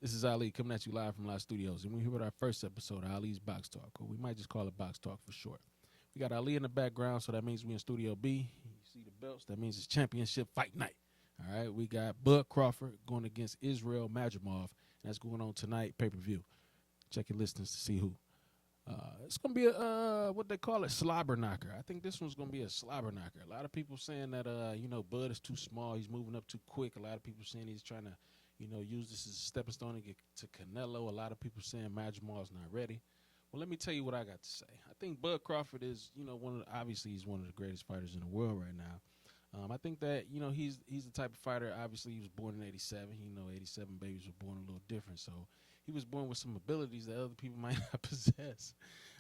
This is Ali coming at you live from LOTT Studios, and we're here with our first episode of Ali's Box Talk, or we might just call it Box Talk for short. We got Ali in the background, so that means we in Studio B. You see the belts, that means it's championship fight night. All right, we got Bud Crawford going against Israil Madrimov, and that's going on tonight, pay-per-view. Check your listings to see who. It's going to be a, what they call it, slobber knocker. I think this one's going to be a slobber knocker. A lot of people saying that, Bud is too small. He's moving up too quick. A lot of people saying he's trying to, use this as a stepping stone to get to Canelo. A lot of people saying Madrimov's not ready. Well, let me tell you what I got to say. I think Bud Crawford is, obviously he's one of the greatest fighters in the world right now. I think that, he's the type of fighter, obviously he was born in 87. 87 babies were born a little different. So he was born with some abilities that other people might not possess.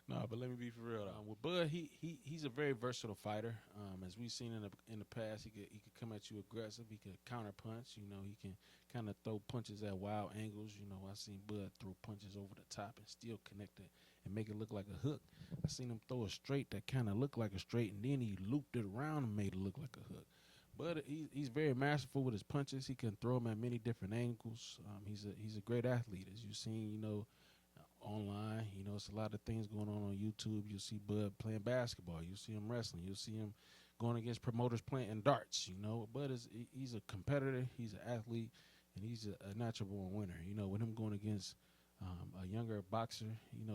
No, but let me be for real though. With Bud, he's a very versatile fighter. As we've seen in the past, he could come at you aggressive. He could counter punch. He can kind of throw punches at wild angles. I've seen Bud throw punches over the top and still connect it and make it look like a hook. I seen him throw a straight that kind of looked like a straight, and then he looped it around and made it look like a hook. But he's very masterful with his punches. He can throw them at many different angles. He's a great athlete, as you've seen, online. It's a lot of things going on YouTube. You'll see Bud playing basketball. You'll see him wrestling. You'll see him going against promoters playing darts. Bud he's a competitor. He's an athlete, and he's a natural born winner. With him going against a younger boxer,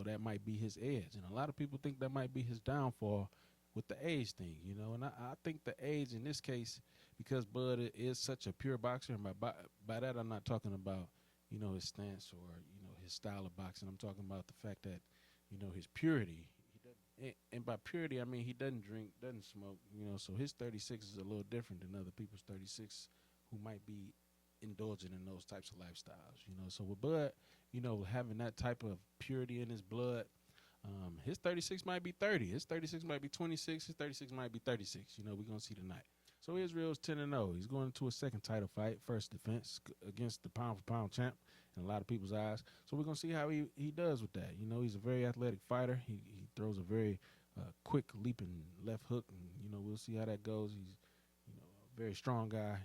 that might be his edge. And a lot of people think that might be his downfall with the age thing, and I think the age in this case, because Bud is such a pure boxer, and by that I'm not talking about, his stance or, his style of boxing. I'm talking about the fact that, his purity. And by purity, I mean he doesn't drink, doesn't smoke, so his 36 is a little different than other people's 36 who might be indulging in those types of lifestyles, So with Bud, having that type of purity in his blood, his 36 might be 30. His 36 might be 26. His 36 might be 36. We're going to see tonight. So Israel's 10-0. He's going into a second title fight, first defense against the pound-for-pound champ in a lot of people's eyes. So we're going to see how he does with that. He's a very athletic fighter. He throws a very quick, leaping left hook, and, we'll see how that goes. He's, a very strong guy,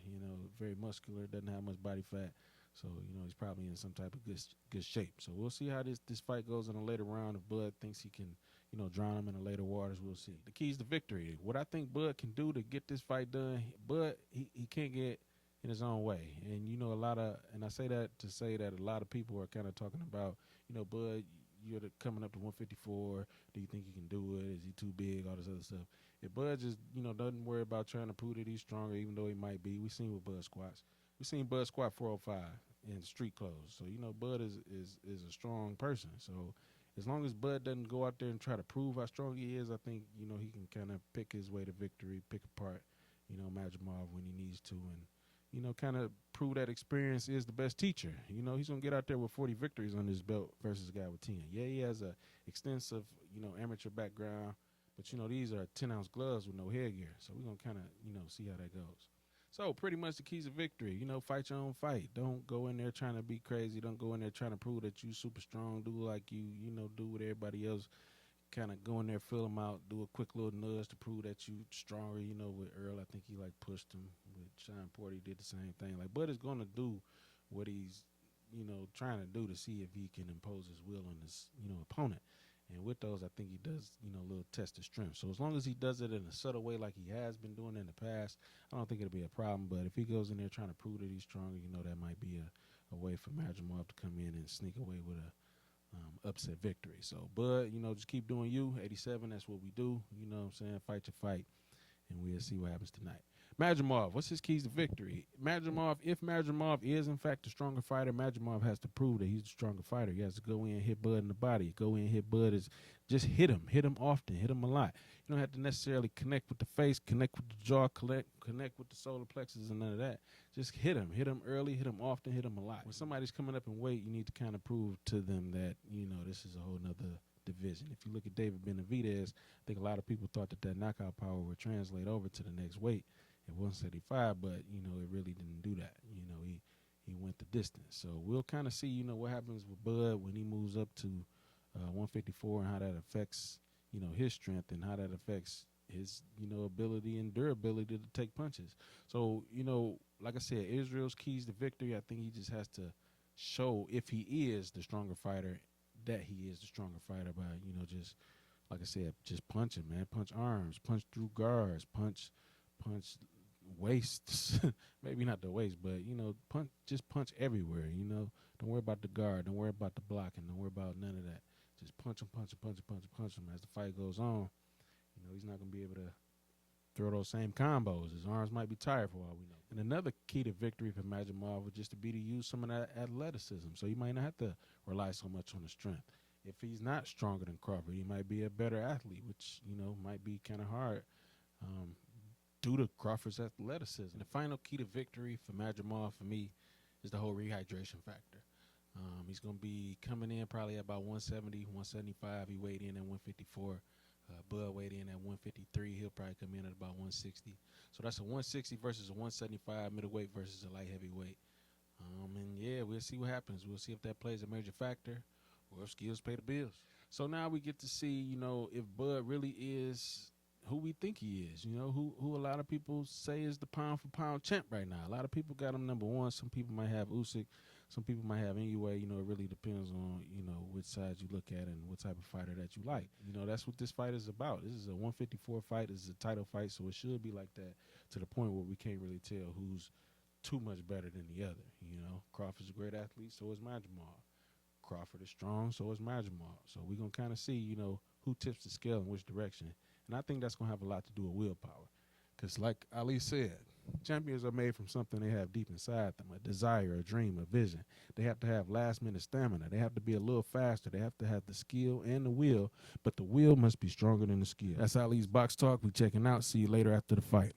very muscular, doesn't have much body fat. So, he's probably in some type of good shape. So we'll see how this fight goes in a later round. If Bud thinks he can, drown him in the later waters, we'll see. The key's to victory. What I think Bud can do to get this fight done, Bud, he can't get in his own way. And, and I say that to say that a lot of people are kind of talking about, Bud, you're coming up to 154. Do you think he can do it? Is he too big? All this other stuff. If Bud just, doesn't worry about trying to prove that he's stronger, even though he might be. We've seen with Bud squats. We've seen Bud squat 405 in street clothes. So, Bud is a strong person. So, as long as Bud doesn't go out there and try to prove how strong he is, I think, he can kind of pick his way to victory, pick apart, Madrimov when he needs to, and, kind of prove that experience is the best teacher. He's going to get out there with 40 victories on his belt versus a guy with 10. Yeah, he has a extensive, amateur background, but, these are 10-ounce gloves with no headgear. So, we're going to kind of, see how that goes. So pretty much the keys of victory, fight your own fight. Don't go in there trying to be crazy. Don't go in there trying to prove that you super strong. Do like you, do what everybody else. Kind of go in there, fill them out, do a quick little nudge to prove that you stronger. With Earl, I think he pushed him. With Sean Porter, he did the same thing. Bud is going to do what he's, trying to do to see if he can impose his will on his, opponent. And with those, I think he does, a little test of strength. So as long as he does it in a subtle way like he has been doing in the past, I don't think it'll be a problem. But if he goes in there trying to prove that he's stronger, that might be a way for Madrimov to come in and sneak away with a upset victory. So, Bud, just keep doing you. 87, that's what we do. You know what I'm saying? Fight your fight. And we'll see what happens tonight. Madrimov, what's his keys to victory? If Madrimov is, in fact, the stronger fighter, Madrimov has to prove that he's the stronger fighter. He has to go in and hit Bud in the body. Go in and hit Bud is just hit him often, hit him a lot. You don't have to necessarily connect with the face, connect with the jaw, connect with the solar plexus and none of that. Just hit him early, hit him often, hit him a lot. When somebody's coming up in weight, you need to kind of prove to them that, this is a whole nother division. If you look at David Benavidez, I think a lot of people thought that knockout power would translate over to the next weight at 175, but it really didn't do that. He went the distance. So we'll kind of see what happens with Bud when he moves up to 154 and how that affects his strength and how that affects his ability and durability to take punches. So like I said, Israel's keys to victory, I think he just has to show if he is the stronger fighter, that he is the stronger fighter by, just like I said, just punching, man. Punch arms, punch through guards, punch waists. Maybe not the waist, but punch everywhere. Don't worry about the guard, don't worry about the blocking, don't worry about none of that. Just punch him, punch him, punch him, punch him, punch him. As the fight goes on, he's not gonna be able to throw those same combos. His arms might be tired for all we know. And another key to victory for Madrimov would just to be to use some of that athleticism. So he might not have to rely so much on the strength. If he's not stronger than Crawford, he might be a better athlete, which, might be kind of hard due to Crawford's athleticism. And the final key to victory for Madrimov, for me, is the whole rehydration factor. He's going to be coming in probably at about 170, 175. He weighed in at 154. Bud weighed in at 153. He'll probably come in at about 160. So that's a 160 versus a 175 middleweight versus a light heavyweight. And yeah, we'll see what happens. We'll see if that plays a major factor or if skills pay the bills. So now we get to see, if Bud really is who we think he is, who a lot of people say is the pound for pound champ right now. A lot of people got him number one. Some people might have Usyk. Some people might have anyway. It really depends on, which side you look at and what type of fighter that you like. That's what this fight is about. This is a 154 fight. This is a title fight, so it should be like that to the point where we can't really tell who's too much better than the other. Crawford's a great athlete, so is Madrimov. Crawford is strong, so is Madrimov. So we're going to kind of see, who tips the scale in which direction. And I think that's going to have a lot to do with willpower. Because like Ali said, champions are made from something they have deep inside them, a desire, a dream, a vision. They have to have last-minute stamina. They have to be a little faster. They have to have the skill and the will, but the will must be stronger than the skill. That's Ali's Box Talk. We checking out. See you later after the fight.